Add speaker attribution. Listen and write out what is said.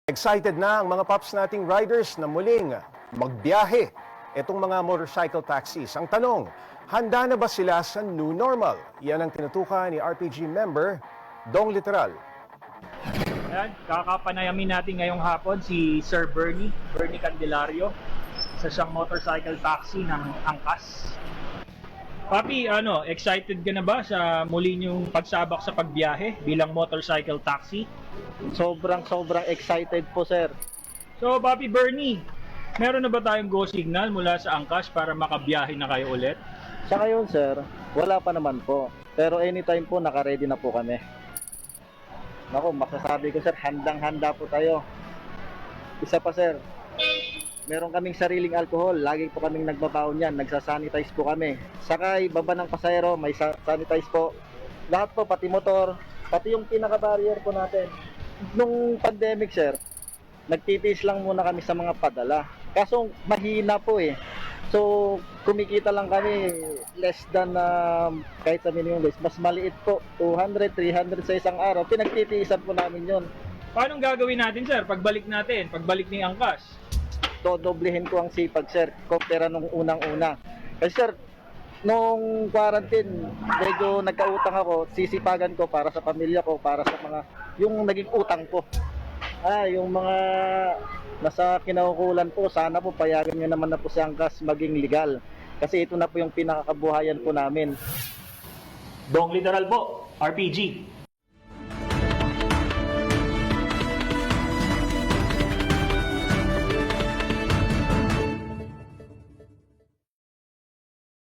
Speaker 1: Excited na ang mga paps nating riders na muling magbiyahe itong mga motorcycle taxis. Ang tanong, handa na ba sila sa new normal? Yan ang tinutukan ni RPG member Dong Literal.
Speaker 2: Ayan, kakapanayamin natin ngayong hapon si Sir Bernie Candelario sa siyang motorcycle taxi ng Angkas. Papi, excited ka na ba sa muli niyong pagsabak sa pagbiyahe bilang motorcycle taxi?
Speaker 3: Sobrang excited po, sir.
Speaker 2: So, Papi Bernie, meron na ba tayong go signal mula sa Angkas para makabiyahe na kayo ulit?
Speaker 3: Sa ngayon, sir, wala pa naman po. Pero anytime po, naka-ready na po kami. Naku, masasabi ko, sir, handang-handa po tayo. Isa pa, sir, meron kaming sariling alcohol. Lagi po kaming nagbabaon yan. Nagsasanitize po kami. Sakay, baba ng pasahero, may sanitize po. Lahat po, pati motor, pati yung pinaka-barrier po natin. Nung pandemic, sir, nagtitiis lang muna kami sa mga padala. Kaso mahina po eh. So, kumikita lang kami less than kahit sa minimum wage. Mas maliit po, 200, 300 sa isang araw. Pinagtitiisan po namin yon.
Speaker 2: Paano gagawin natin, sir? Pagbalik ni Angkas?
Speaker 3: Doblehin ko ang sipag, sir, kumpara nung unang-una. Kasi, sir, nung quarantine, medyo nagkautang ako, sisipagan ko para sa pamilya ko, para sa mga, yung naging utang ko. Yung mga nasa kinaukulan po, sana po payagan nyo naman na po si Angkas maging legal. Kasi ito na po yung pinakakabuhayan po namin.
Speaker 2: Dong Literal po, RPG.